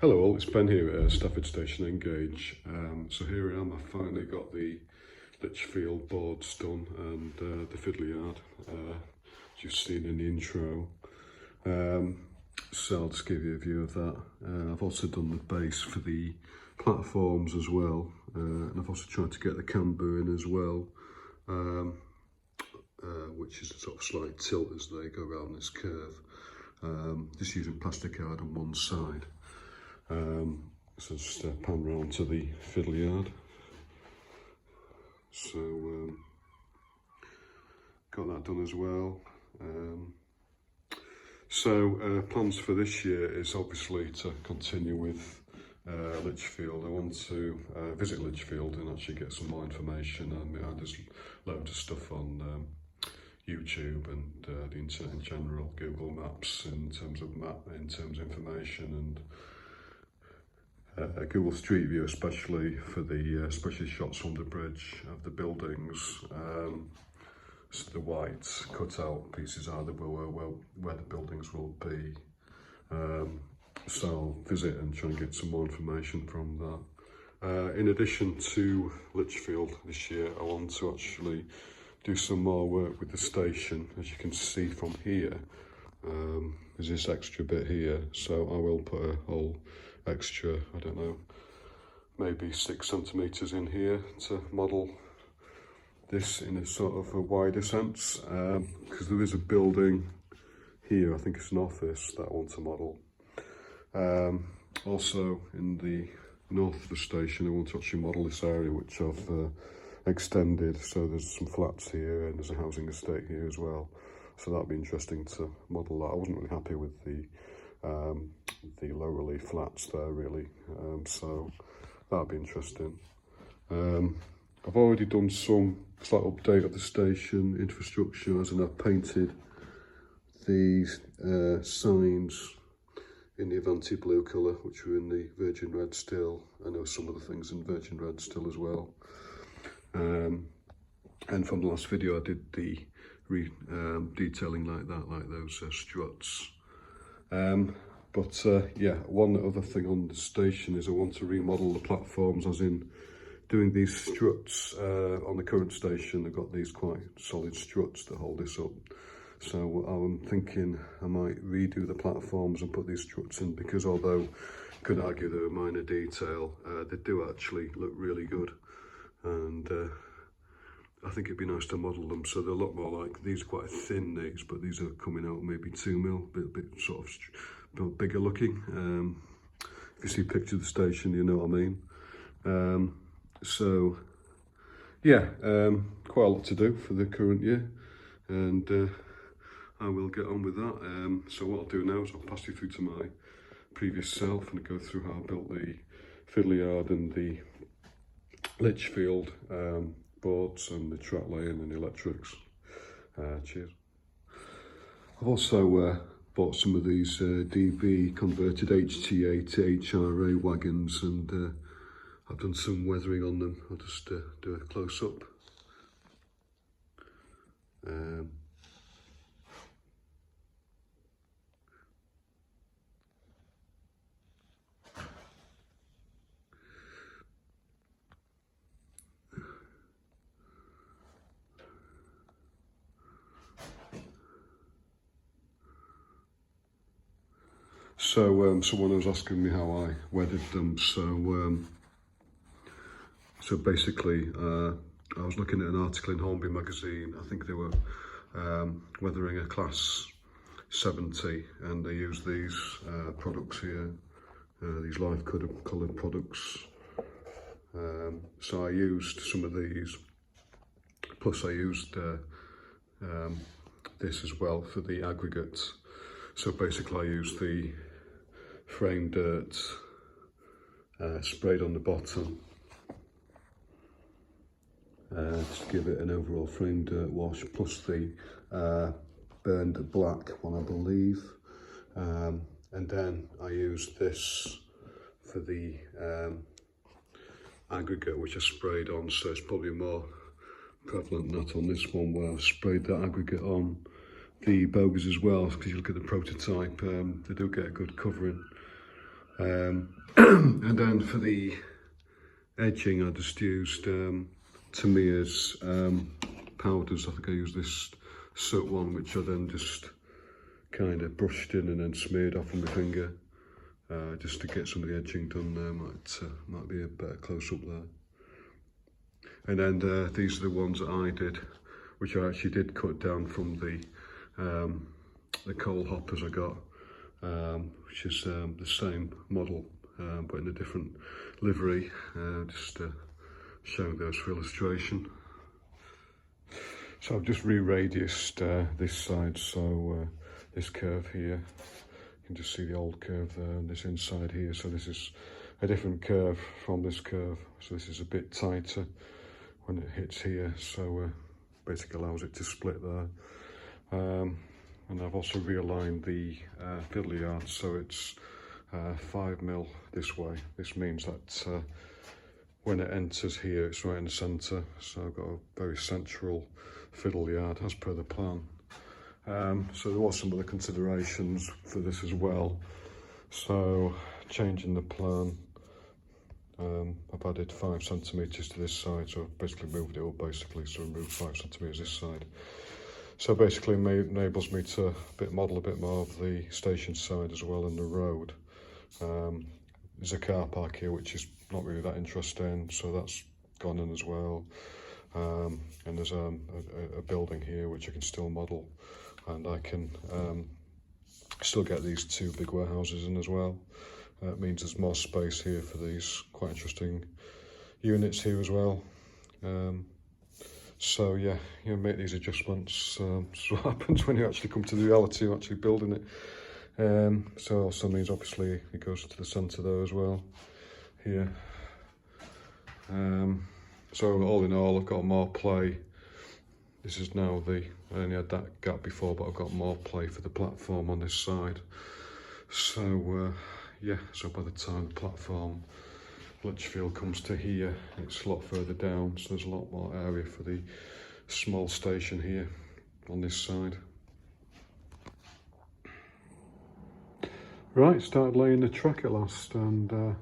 Hello all, it's Ben here at Stafford Station Engage. So here I am, I've finally got the Lichfield boards done and the Fiddleyard, as you've seen in the intro. So I'll just give you a view of that. I've also done the base for the platforms as well, and I've also tried to get the camber in as well, which is a sort of slight tilt as they go around this curve, just using plastic card on one side. So just pan round to the Fiddleyard. So got that done as well. Plans for this year is obviously to continue with Lichfield. I want to visit Lichfield and actually get some more information. There's loads of stuff on YouTube and the internet in general, Google Maps in terms of information, and Google Street View, especially for the especially shots from the bridge of the buildings. So the white cut-out pieces are where the buildings will be. So I'll visit and try and get some more information from that. In addition to Lichfield this year, I want to actually do some more work with the station. As you can see from here, there's this extra bit here, so I will put a whole extra, I don't know, maybe 6 centimetres in here to model this in a sort of a wider sense, because there is a building here, I think it's an office, that I want to model. Also in the north of the station I want to actually model this area which I've extended, so there's some flats here and there's a housing estate here as well, so that'd be interesting to model that. I wasn't really happy with the low relief flats there really, so that'd be interesting. I've already done some slight update of the station infrastructure, as in I've painted these signs in the Avanti blue colour, which were in the virgin red still. I know some of the things in virgin red still as well. And from the last video I did the detailing like that, like those struts. Yeah, one other thing on the station is I want to remodel the platforms, as in doing these struts on the current station. They've got these quite solid struts to hold this up. So I'm thinking I might redo the platforms and put these struts in, because although I could argue they're a minor detail, they do actually look really good. And I think it'd be nice to model them so they're a lot more like, these are quite thin these, but these are coming out maybe 2mm, a bit sort of bigger looking. If you see a picture of the station, you know what I mean. So yeah, quite a lot to do for the current year, and I will get on with that. So what I'll do now is I'll pass you through to my previous self and go through how I built the Fiddleyard and the Lichfield boards and the track laying and the electrics. Cheers. I've also bought some of these DB converted HTA to HRA wagons, and I've done some weathering on them. I'll just do a close-up. So someone was asking me how I weathered them. So basically, I was looking at an article in Hornby magazine. I think they were weathering a class 70, and they used these products here, these live coloured products. So I used some of these, plus I used this as well for the aggregate. So basically I used the frame dirt sprayed on the bottom, just give it an overall frame dirt wash, plus the burned black one, I believe, and then I used this for the aggregate, which I sprayed on, so it's probably more prevalent not on this one, where I've sprayed that aggregate on the bogies as well, because you look at the prototype, they do get a good covering. And then for the edging, I just used Tamiya's powders. I think I used this soot one, which I then just kind of brushed in and then smeared off with my finger, just to get some of the edging done there. Might be a better close up there. And then these are the ones that I did, which I actually did cut down from the coal hoppers I got, which is the same model but in a different livery, just showing those for illustration. So I've just re-radiused this side, so this curve here, you can just see the old curve there, and this inside here, so this is a different curve from this curve, so this is a bit tighter when it hits here, so basically allows it to split there. And I've also realigned the Fiddleyard, so it's 5mm this way. This means that when it enters here, it's right in the centre, so I've got a very central Fiddleyard as per the plan. So there was some other considerations for this as well. So changing the plan, I've added 5cm to this side, so I've basically moved it up so I moved 5cm this side. So basically enables me to model a bit more of the station side as well in the road. There's a car park here which is not really that interesting, so that's gone in as well. And there's a building here which I can still model, and I can still get these two big warehouses in as well. It means there's more space here for these quite interesting units here as well. So yeah, you make these adjustments. This is what happens when you actually come to the reality of actually building it. So it also means obviously it goes to the centre there as well, here. So all in all, I've got more play. This is now I only had that gap before, but I've got more play for the platform on this side. So yeah, so by the time the platform Lichfield comes to here, it's a lot further down, so there's a lot more area for the small station here on this side. Right, started laying the track at last, and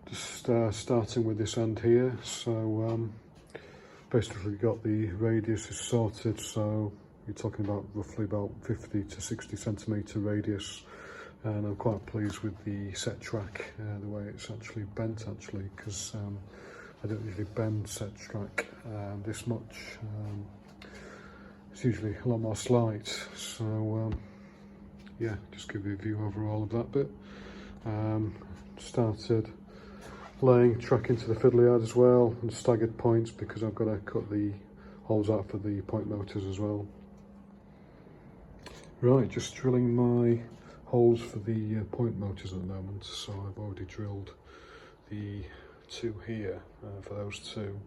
just starting with this end here. So basically got the radius is sorted, so you're talking about roughly about 50 to 60cm radius. And I'm quite pleased with the set track, the way it's actually bent because I don't usually bend set track this much. It's usually a lot more slight, so yeah, just give you a view overall of that bit. Started laying track into the Fiddleyard as well, and staggered points because I've got to cut the holes out for the point motors as well. Right, just drilling my holes for the point motors at the moment, so I've already drilled the two here for those two.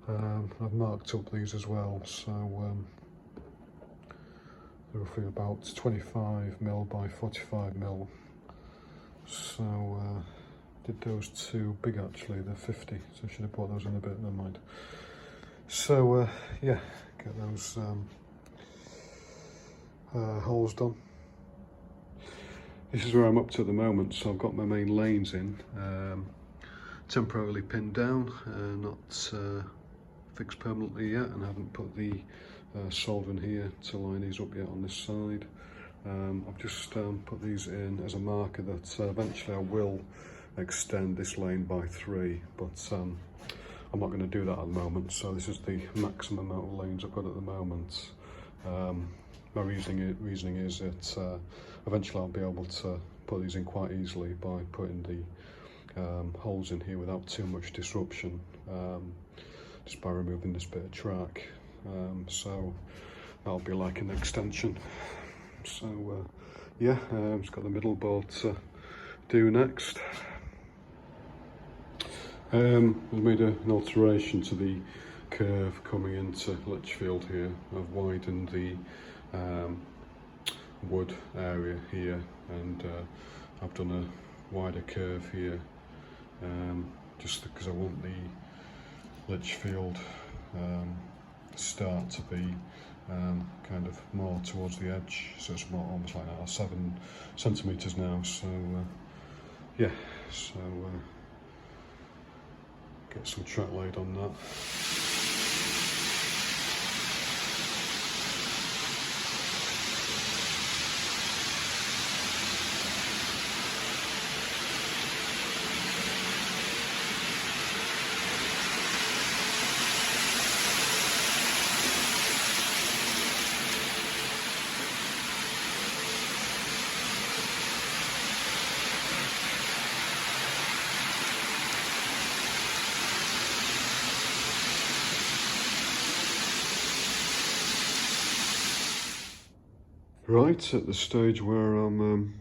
I've marked up these as well, so they're roughly about 25mm by 45mm. So did those two big actually, they're 50, so I should have brought those in a bit, never mind. So yeah, get those holes done. This is where I'm up to at the moment, so I've got my main lanes in, temporarily pinned down, not fixed permanently yet, and I haven't put the solvent here to line these up yet on this side. I've just put these in as a marker that eventually I will extend this lane by 3, but I'm not going to do that at the moment, so this is the maximum amount of lanes I've got at the moment. My reasoning is that eventually I'll be able to put these in quite easily by putting the holes in here without too much disruption, just by removing this bit of track. So that'll be like an extension. So yeah, just got the middle board to do next. I've made an alteration to the curve coming into Lichfield here. I've widened the wood area here, and I've done a wider curve here, just because I want the Lichfield start to be kind of more towards the edge, so it's more almost like that, 7cm now, so yeah, so get some track laid on that. Right, at the stage where I'm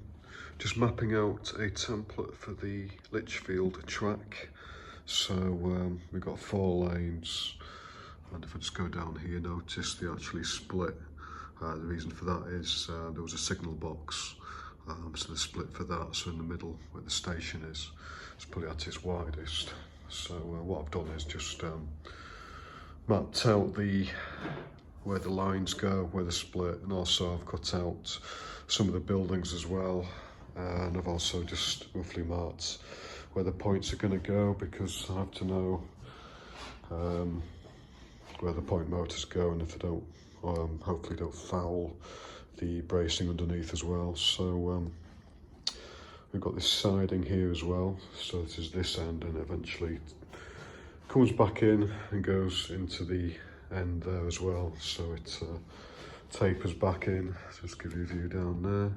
just mapping out a template for the Lichfield track. So we've got 4 lanes, and if I just go down here, notice they actually split. The reason for that is there was a signal box, so they split for that. So in the middle where the station is, it's probably at its widest. So what I've done is just mapped out where the lines go, where they split, and also I've cut out some of the buildings as well, and I've also just roughly marked where the points are going to go, because I have to know where the point motors go, and if they don't, hopefully don't foul the bracing underneath as well. So we've got this siding here as well, so this is this end, and eventually comes back in and goes into the end there as well, so it tapers back in. Just give you a view down there.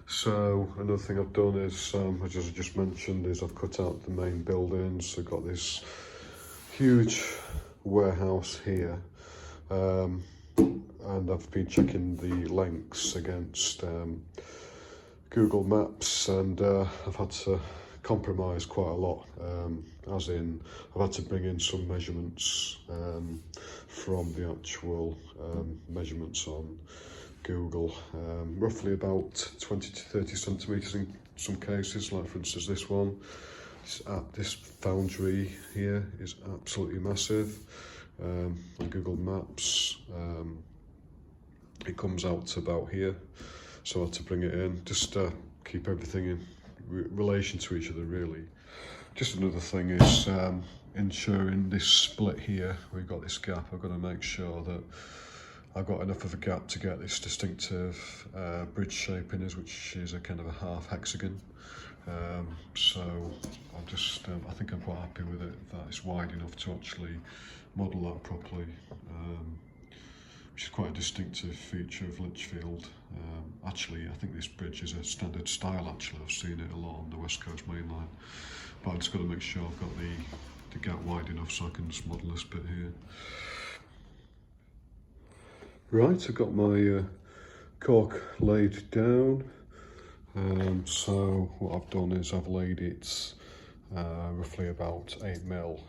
So another thing I've done is, as I just mentioned, is I've cut out the main buildings. So I've got this huge warehouse here, and I've been checking the lengths against Google Maps, and I've had to compromise quite a lot, as in I've had to bring in some measurements from the actual measurements on Google, roughly about 20 to 30 centimetres in some cases. Like for instance this one, this foundry here is absolutely massive. On Google Maps it comes out to about here, so I had to bring it in, just keep everything in relation to each other really. Just another thing is ensuring this split here, we've got this gap, I've got to make sure that I've got enough of a gap to get this distinctive bridge shape in us, which is a kind of a half hexagon. So I'll just, I think I'm quite happy with it, that it's wide enough to actually model that properly, which is quite a distinctive feature of Lichfield. Actually, I think this bridge is a standard style actually, I've seen it a lot on the West Coast main line, but I've just got to make sure I've got the gap wide enough so I can just model this bit here. Right, I've got my cork laid down, so what I've done is I've laid it roughly about 8mm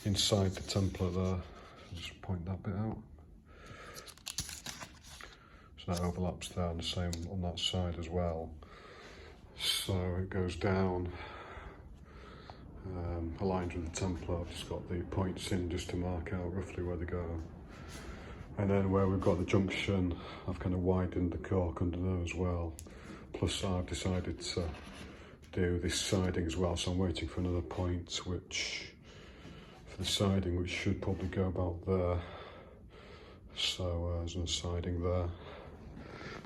inside the template there. I'll just point that bit out. So that overlaps there, and the same on that side as well. So it goes down, aligned with the template. I've just got the points in just to mark out roughly where they go. And then where we've got the junction, I've kind of widened the cork under there as well. Plus I've decided to do this siding as well, so I'm waiting for another point for the siding, which should probably go about there. So there's no siding there.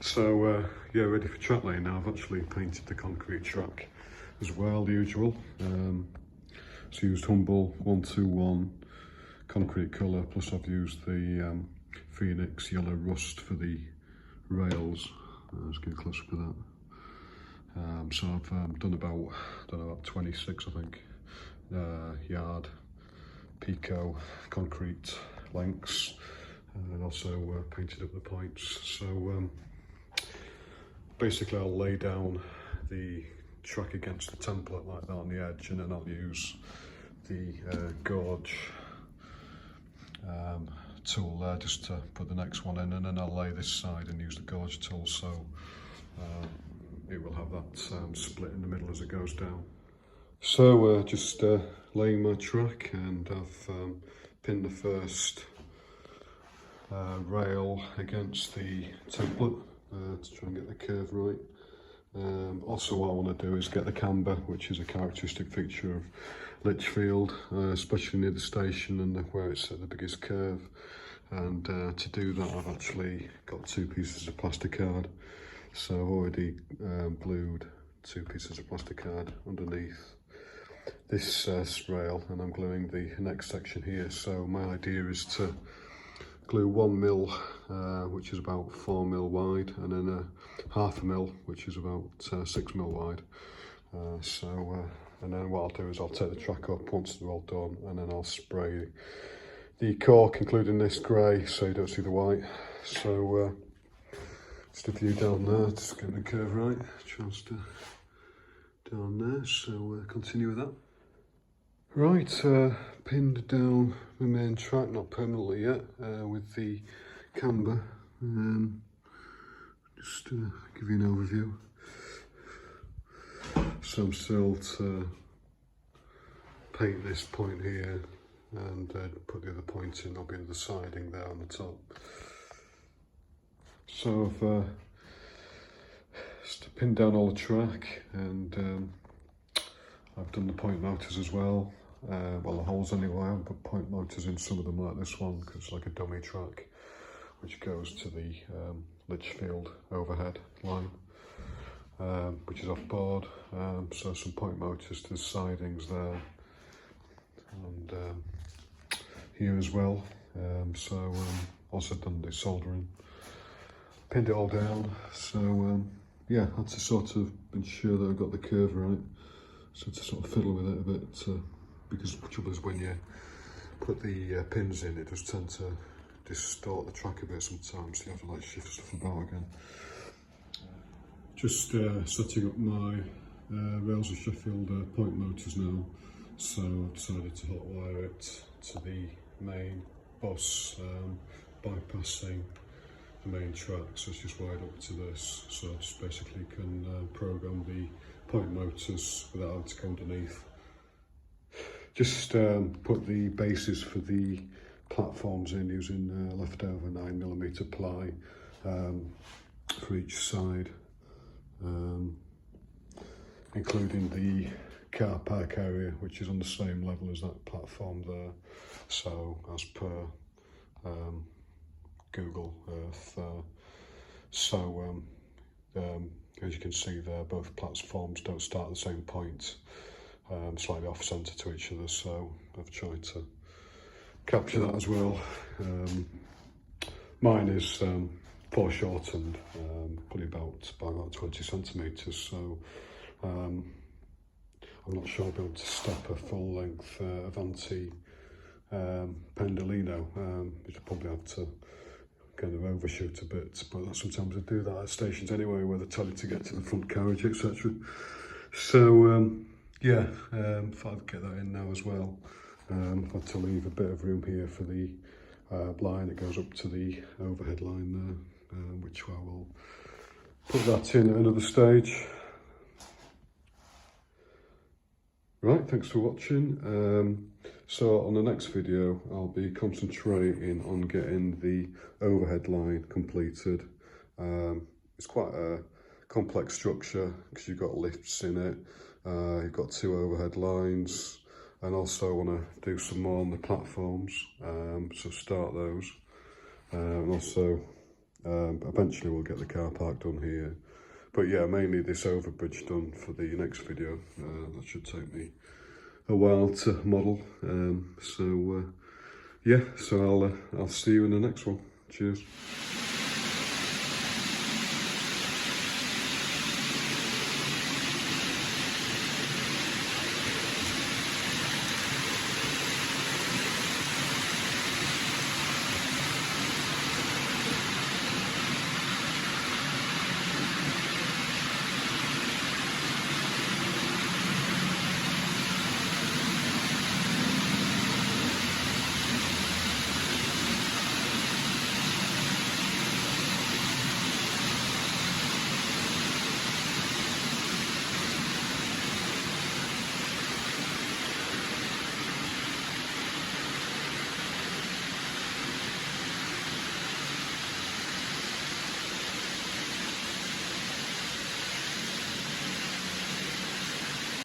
So yeah, ready for track laying now. I've actually painted the concrete track as well, the usual. So used Humble 121 concrete colour, plus I've used the Phoenix yellow rust for the rails. Let's get close up to that. So I've done about, I don't know, about 26 I think yard pico concrete lengths, and also painted up the points. So basically I'll lay down the track against the template like that on the edge, and then I'll use the gauge tool there just to put the next one in, and then I'll lay this side and use the gauge tool, so it will have that split in the middle as it goes down. So just laying my track, and I've pinned the first rail against the template. to try and get the curve right. Also what I want to do is get the camber, which is a characteristic feature of Lichfield, especially near the station and where it's at the biggest curve. And to do that, I've actually got 2 pieces of plastic card. So I've already glued 2 pieces of plastic card underneath this rail, and I'm gluing the next section here. So my idea is to glue 1 mil, which is about 4 mil wide, and then a half a mil, which is about 6 mil wide. And then what I'll do is I'll take the track up once they're all done, and then I'll spray the cork, including this grey, so you don't see the white. So just a view down there, just getting the curve right, just down there, so continue with that. Right, pinned down the main track, not permanently yet, with the camber. Just to give you an overview. So I'm still to paint this point here and put the other point in. I'll be in the siding there on the top. So I've just pinned down all the track, and I've done the point motors as well. Well, the holes anyway. I've put point motors in some of them, like this one, because it's like a dummy track which goes to the Lichfield overhead line, which is off board. So some point motors to the sidings there, and here as well. Also done the soldering, pinned it all down. So yeah, had to sort of ensure that I got the curve right. So to sort of fiddle with it a bit, because the trouble is when you put the pins in, it does tend to distort the track a bit sometimes, so you have to like shift stuff about again. Just setting up my rails of Sheffield point motors now, so I've decided to hot wire it to the main bus, bypassing the main track, so it's just wired up to this, so I just basically can program the point motors without having to go underneath. Just put the bases for the platforms in using leftover 9mm ply for each side, including the car park area, which is on the same level as that platform there. So as per Google Earth, as you can see there, both platforms don't start at the same point, slightly off centre to each other, so I've tried to capture that as well. Mine is foreshortened, probably by about 20 centimetres, so I'm not sure I'll be able to stop a full length Avanti Pendolino. You'd probably have to kind of overshoot a bit, but sometimes I do that at stations anyway, where they tell you to get to the front carriage, etc. So yeah, thought I'd get that in now as well. I've had to leave a bit of room here for the line that goes up to the overhead line there, which I will put that in at another stage. Right, thanks for watching. So on the next video, I'll be concentrating on getting the overhead line completed. It's quite a complex structure because you've got lifts in it, you've got 2 overhead lines, and also I want to do some more on the platforms, so start those. And also, eventually we'll get the car park done here. But yeah, mainly this overbridge done for the next video. That should take me a while to model. Yeah, so I'll see you in the next one. Cheers.